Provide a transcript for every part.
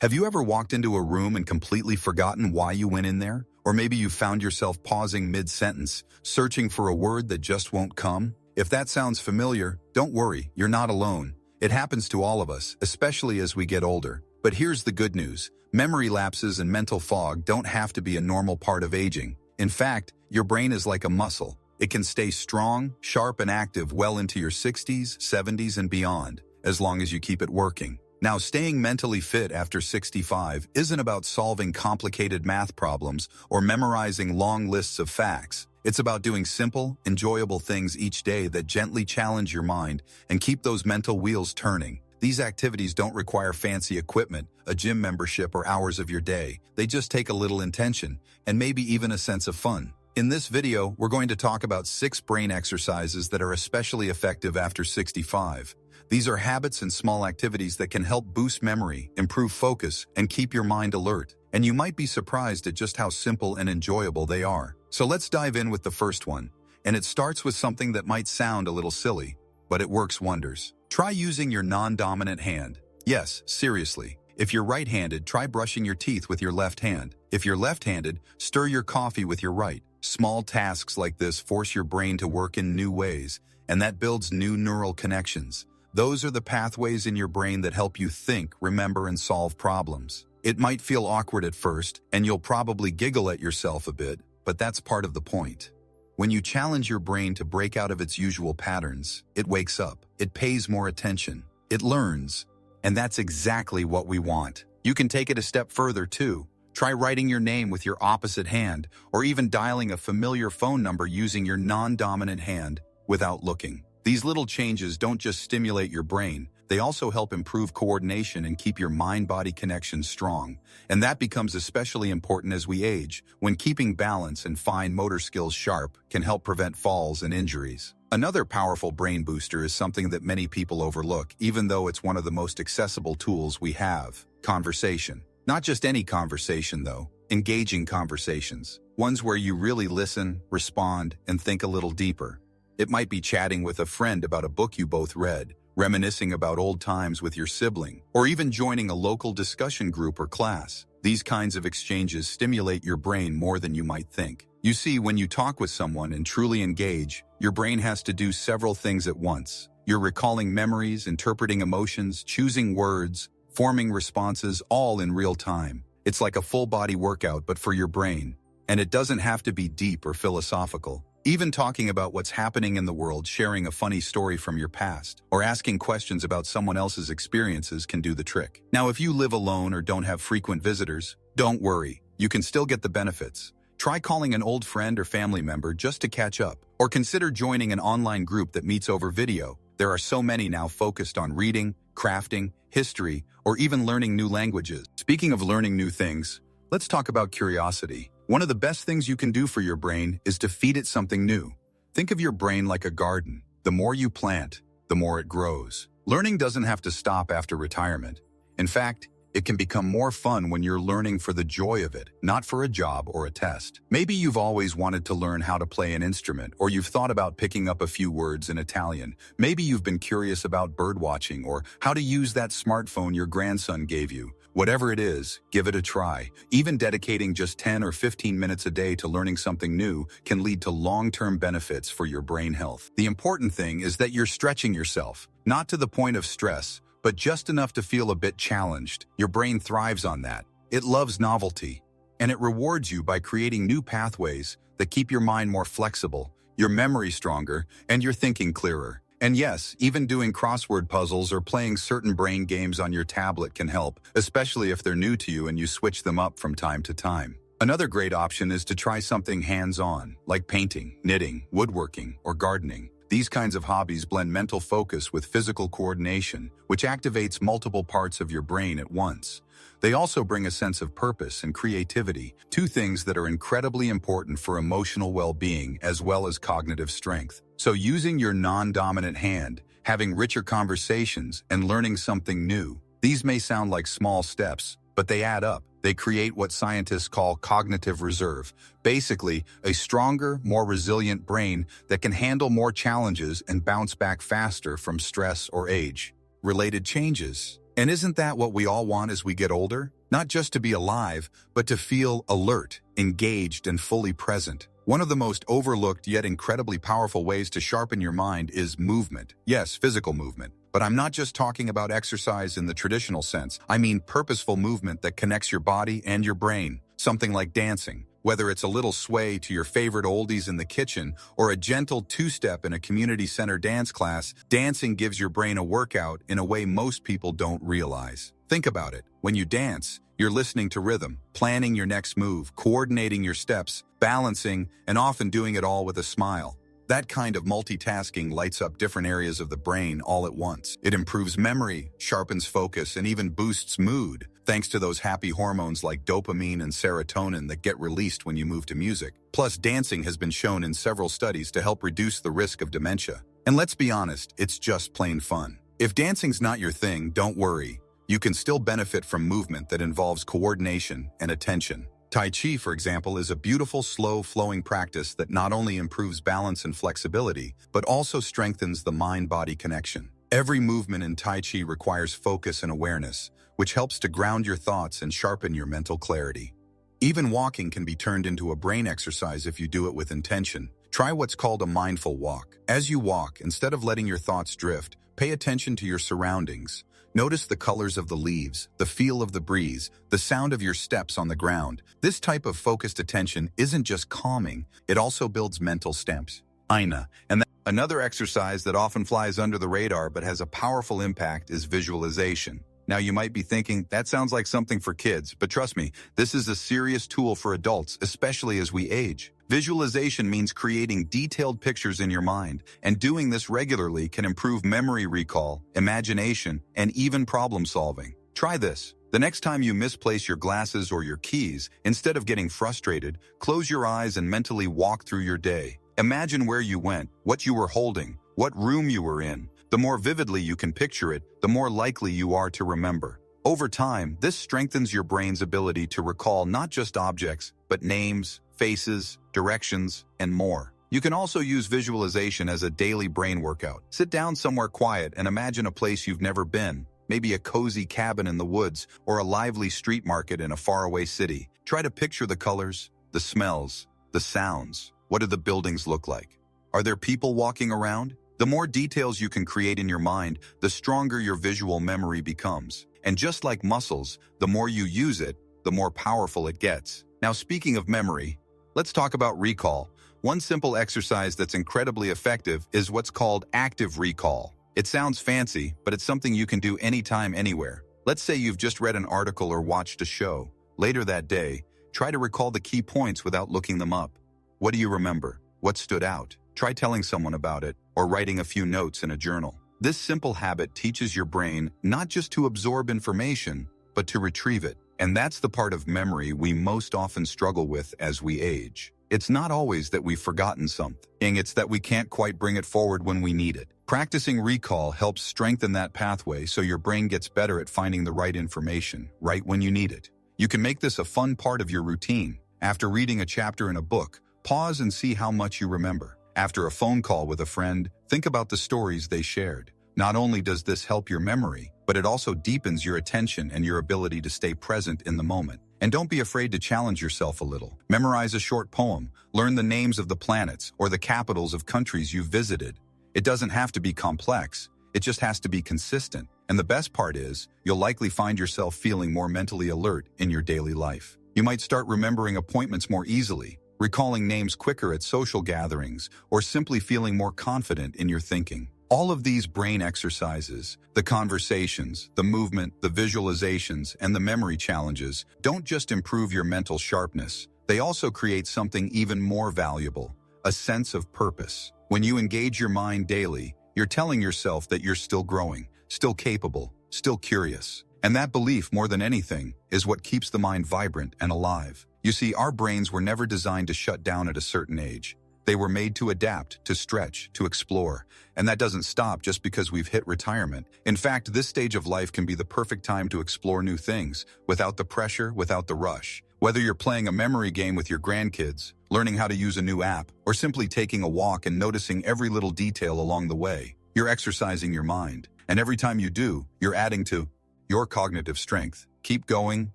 Have you ever walked into a room and completely forgotten why you went in there? Or maybe you found yourself pausing mid-sentence, searching for a word that just won't come? If that sounds familiar, don't worry, you're not alone. It happens to all of us, especially as we get older. But here's the good news. Memory lapses and mental fog don't have to be a normal part of aging. In fact, your brain is like a muscle. It can stay strong, sharp, and active well into your 60s, 70s, and beyond, as long as you keep it working. Now, staying mentally fit after 65 isn't about solving complicated math problems or memorizing long lists of facts. It's about doing simple, enjoyable things each day that gently challenge your mind and keep those mental wheels turning. These activities don't require fancy equipment, a gym membership, or hours of your day. They just take a little intention and maybe even a sense of fun. In this video, we're going to talk about 6 brain exercises that are especially effective after 65. These are habits and small activities that can help boost memory, improve focus, and keep your mind alert. And you might be surprised at just how simple and enjoyable they are. So let's dive in with the first one. And it starts with something that might sound a little silly, but it works wonders. Try using your non-dominant hand. Yes, seriously. If you're right-handed, try brushing your teeth with your left hand. If you're left-handed, stir your coffee with your right. Small tasks like this force your brain to work in new ways, and that builds new neural connections. Those are the pathways in your brain that help you think, remember, and solve problems. It might feel awkward at first, and you'll probably giggle at yourself a bit, but that's part of the point. When you challenge your brain to break out of its usual patterns, it wakes up, it pays more attention, it learns, and that's exactly what we want. You can take it a step further too. Try writing your name with your opposite hand, or even dialing a familiar phone number using your non-dominant hand without looking. These little changes don't just stimulate your brain, they also help improve coordination and keep your mind-body connection strong. And that becomes especially important as we age, when keeping balance and fine motor skills sharp can help prevent falls and injuries. Another powerful brain booster is something that many people overlook, even though it's one of the most accessible tools we have: conversation. Not just any conversation, though. Engaging conversations. Ones where you really listen, respond, and think a little deeper. It might be chatting with a friend about a book you both read, reminiscing about old times with your sibling, or even joining a local discussion group or class. These kinds of exchanges stimulate your brain more than you might think. You see, when you talk with someone and truly engage, your brain has to do several things at once. You're recalling memories, interpreting emotions, choosing words, forming responses, all in real time. It's like a full-body workout, but for your brain. And it doesn't have to be deep or philosophical. Even talking about what's happening in the world, sharing a funny story from your past, or asking questions about someone else's experiences can do the trick. Now, if you live alone or don't have frequent visitors, don't worry. You can still get the benefits. Try calling an old friend or family member just to catch up, or consider joining an online group that meets over video. There are so many now focused on reading, crafting, history, or even learning new languages. Speaking of learning new things, let's talk about curiosity. One of the best things you can do for your brain is to feed it something new. Think of your brain like a garden. The more you plant, the more it grows. Learning doesn't have to stop after retirement. In fact, it can become more fun when you're learning for the joy of it, not for a job or a test. Maybe you've always wanted to learn how to play an instrument, or you've thought about picking up a few words in Italian. Maybe you've been curious about birdwatching or how to use that smartphone your grandson gave you. Whatever it is, give it a try. Even dedicating just 10 or 15 minutes a day to learning something new can lead to long-term benefits for your brain health. The important thing is that you're stretching yourself, not to the point of stress, but just enough to feel a bit challenged. Your brain thrives on that. It loves novelty, and it rewards you by creating new pathways that keep your mind more flexible, your memory stronger, and your thinking clearer. And yes, even doing crossword puzzles or playing certain brain games on your tablet can help, especially if they're new to you and you switch them up from time to time. Another great option is to try something hands-on, like painting, knitting, woodworking, or gardening. These kinds of hobbies blend mental focus with physical coordination, which activates multiple parts of your brain at once. They also bring a sense of purpose and creativity, two things that are incredibly important for emotional well-being as well as cognitive strength. So using your non-dominant hand, having richer conversations, and learning something new, these may sound like small steps, but they add up. They create what scientists call cognitive reserve, basically a stronger, more resilient brain that can handle more challenges and bounce back faster from stress or age. Related changes. And isn't that what we all want as we get older? Not just to be alive, but to feel alert, engaged, and fully present. One of the most overlooked yet incredibly powerful ways to sharpen your mind is movement. Yes, physical movement. But I'm not just talking about exercise in the traditional sense. I mean purposeful movement that connects your body and your brain. Something like dancing. Whether it's a little sway to your favorite oldies in the kitchen or a gentle two-step in a community center dance class, dancing gives your brain a workout in a way most people don't realize. Think about it. When you dance, you're listening to rhythm, planning your next move, coordinating your steps, balancing, and often doing it all with a smile. That kind of multitasking lights up different areas of the brain all at once. It improves memory, sharpens focus, and even boosts mood, thanks to those happy hormones like dopamine and serotonin that get released when you move to music. Plus, dancing has been shown in several studies to help reduce the risk of dementia. And let's be honest, it's just plain fun. If dancing's not your thing, don't worry. You can still benefit from movement that involves coordination and attention. Tai Chi, for example, is a beautiful, slow-flowing practice that not only improves balance and flexibility, but also strengthens the mind-body connection. Every movement in Tai Chi requires focus and awareness, which helps to ground your thoughts and sharpen your mental clarity. Even walking can be turned into a brain exercise if you do it with intention. Try what's called a mindful walk. As you walk, instead of letting your thoughts drift, pay attention to your surroundings. Notice the colors of the leaves, the feel of the breeze, the sound of your steps on the ground. This type of focused attention isn't just calming, it also builds mental stamina. And another exercise that often flies under the radar but has a powerful impact is visualization. Now you might be thinking, that sounds like something for kids, but trust me, this is a serious tool for adults, especially as we age. Visualization means creating detailed pictures in your mind, and doing this regularly can improve memory recall, imagination, and even problem solving. Try this. The next time you misplace your glasses or your keys, instead of getting frustrated, close your eyes and mentally walk through your day. Imagine where you went, what you were holding, what room you were in. The more vividly you can picture it, the more likely you are to remember. Over time, this strengthens your brain's ability to recall not just objects, but names, faces, directions, and more. You can also use visualization as a daily brain workout. Sit down somewhere quiet and imagine a place you've never been, maybe a cozy cabin in the woods or a lively street market in a faraway city. Try to picture the colors, the smells, the sounds. What do the buildings look like? Are there people walking around? The more details you can create in your mind, the stronger your visual memory becomes. And just like muscles, the more you use it, the more powerful it gets. Now, speaking of memory, let's talk about recall. One simple exercise that's incredibly effective is what's called active recall. It sounds fancy, but it's something you can do anytime, anywhere. Let's say you've just read an article or watched a show. Later that day, try to recall the key points without looking them up. What do you remember? What stood out? Try telling someone about it or writing a few notes in a journal. This simple habit teaches your brain not just to absorb information, but to retrieve it. And that's the part of memory we most often struggle with as we age. It's not always that we've forgotten something, it's that we can't quite bring it forward when we need it. Practicing recall helps strengthen that pathway so your brain gets better at finding the right information right when you need it. You can make this a fun part of your routine. After reading a chapter in a book, pause and see how much you remember. After a phone call with a friend, think about the stories they shared. Not only does this help your memory, but it also deepens your attention and your ability to stay present in the moment. And don't be afraid to challenge yourself a little. Memorize a short poem, learn the names of the planets or the capitals of countries you've visited. It doesn't have to be complex, it just has to be consistent. And the best part is, you'll likely find yourself feeling more mentally alert in your daily life. You might start remembering appointments more easily, recalling names quicker at social gatherings, or simply feeling more confident in your thinking. All of these brain exercises, the conversations, the movement, the visualizations, and the memory challenges don't just improve your mental sharpness, they also create something even more valuable, a sense of purpose. When you engage your mind daily, you're telling yourself that you're still growing, still capable, still curious. And that belief, more than anything, is what keeps the mind vibrant and alive. You see, our brains were never designed to shut down at a certain age. They were made to adapt, to stretch, to explore. And that doesn't stop just because we've hit retirement. In fact, this stage of life can be the perfect time to explore new things, without the pressure, without the rush. Whether you're playing a memory game with your grandkids, learning how to use a new app, or simply taking a walk and noticing every little detail along the way, you're exercising your mind. And every time you do, you're adding to your cognitive strength. Keep going,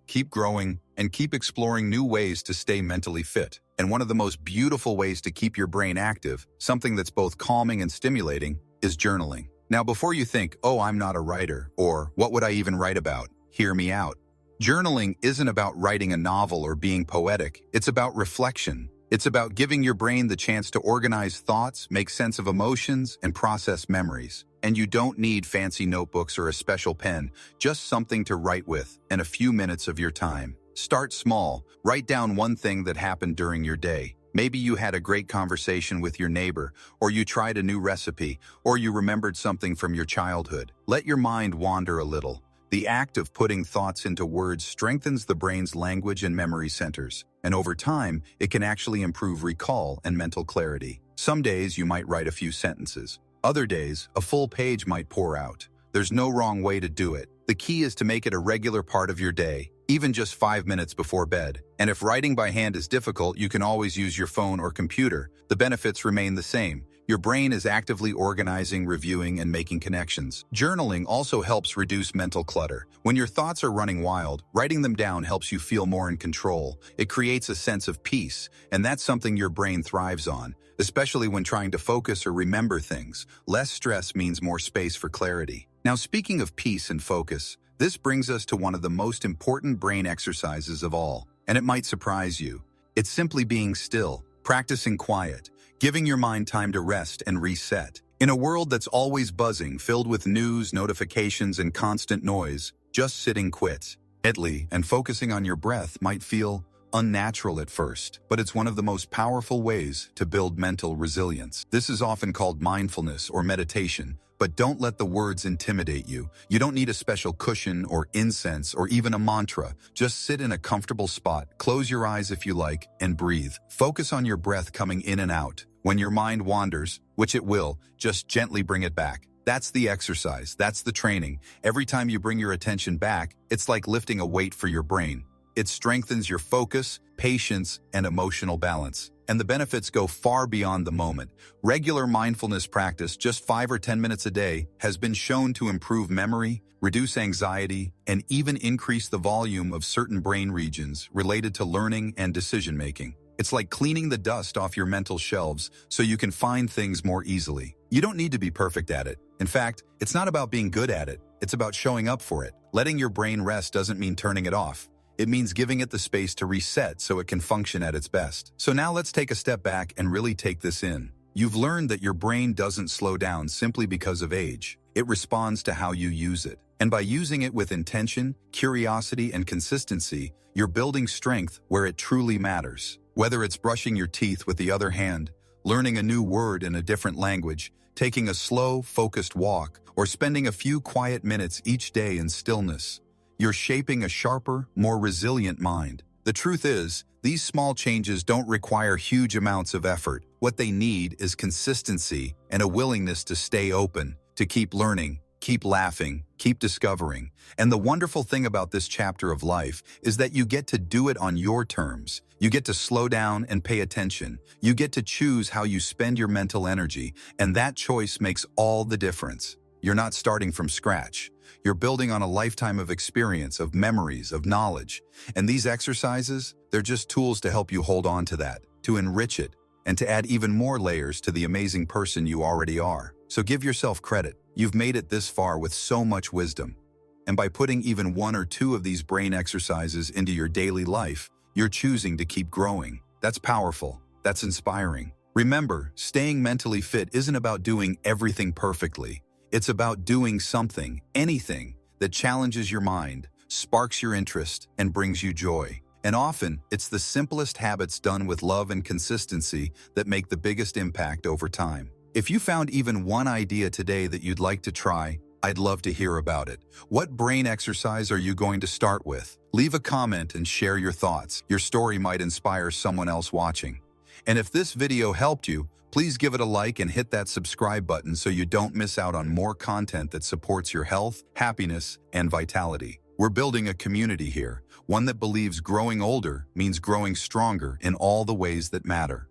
keep growing, and keep exploring new ways to stay mentally fit. And one of the most beautiful ways to keep your brain active, something that's both calming and stimulating, is journaling. Now, before you think, oh, I'm not a writer, or what would I even write about? Hear me out. Journaling isn't about writing a novel or being poetic. It's about reflection. It's about giving your brain the chance to organize thoughts, make sense of emotions, and process memories. And you don't need fancy notebooks or a special pen, just something to write with and a few minutes of your time. Start small. Write down one thing that happened during your day. Maybe you had a great conversation with your neighbor, or you tried a new recipe, or you remembered something from your childhood. Let your mind wander a little. The act of putting thoughts into words strengthens the brain's language and memory centers, and over time, it can actually improve recall and mental clarity. Some days you might write a few sentences. Other days, a full page might pour out. There's no wrong way to do it. The key is to make it a regular part of your day, even just 5 minutes before bed. And if writing by hand is difficult, you can always use your phone or computer. The benefits remain the same. Your brain is actively organizing, reviewing, and making connections. Journaling also helps reduce mental clutter. When your thoughts are running wild, writing them down helps you feel more in control. It creates a sense of peace, and that's something your brain thrives on, especially when trying to focus or remember things. Less stress means more space for clarity. Now, speaking of peace and focus, this brings us to one of the most important brain exercises of all, and it might surprise you. It's simply being still, practicing quiet, giving your mind time to rest and reset. In a world that's always buzzing, filled with news, notifications, and constant noise, just sitting quietly and focusing on your breath might feel unnatural at first, but it's one of the most powerful ways to build mental resilience. This is often called mindfulness or meditation, but don't let the words intimidate you. You don't need a special cushion or incense or even a mantra. Just sit in a comfortable spot, close your eyes if you like, and breathe. Focus on your breath coming in and out. When your mind wanders, which it will, just gently bring it back. That's the exercise. That's the training. Every time you bring your attention back, it's like lifting a weight for your brain. It strengthens your focus, patience, and emotional balance. And the benefits go far beyond the moment. Regular mindfulness practice, just 5 or 10 minutes a day, has been shown to improve memory, reduce anxiety, and even increase the volume of certain brain regions related to learning and decision-making. It's like cleaning the dust off your mental shelves so you can find things more easily. You don't need to be perfect at it. In fact, it's not about being good at it. It's about showing up for it. Letting your brain rest doesn't mean turning it off. It means giving it the space to reset so it can function at its best. So now let's take a step back and really take this in. You've learned that your brain doesn't slow down simply because of age. It responds to how you use it. And by using it with intention, curiosity, and consistency, you're building strength where it truly matters. Whether it's brushing your teeth with the other hand, learning a new word in a different language, taking a slow, focused walk, or spending a few quiet minutes each day in stillness, you're shaping a sharper, more resilient mind. The truth is, these small changes don't require huge amounts of effort. What they need is consistency and a willingness to stay open, to keep learning, keep laughing, keep discovering. And the wonderful thing about this chapter of life is that you get to do it on your terms. You get to slow down and pay attention. You get to choose how you spend your mental energy, and that choice makes all the difference. You're not starting from scratch. You're building on a lifetime of experience, of memories, of knowledge. And these exercises, they're just tools to help you hold on to that, to enrich it, and to add even more layers to the amazing person you already are. So give yourself credit. You've made it this far with so much wisdom. And by putting even 1 or 2 of these brain exercises into your daily life, you're choosing to keep growing. That's powerful. That's inspiring. Remember, staying mentally fit isn't about doing everything perfectly. It's about doing something, anything, that challenges your mind, sparks your interest, and brings you joy. And often, it's the simplest habits done with love and consistency that make the biggest impact over time. If you found even one idea today that you'd like to try, I'd love to hear about it. What brain exercise are you going to start with? Leave a comment and share your thoughts. Your story might inspire someone else watching. And if this video helped you, please give it a like and hit that subscribe button so you don't miss out on more content that supports your health, happiness, and vitality. We're building a community here, one that believes growing older means growing stronger in all the ways that matter.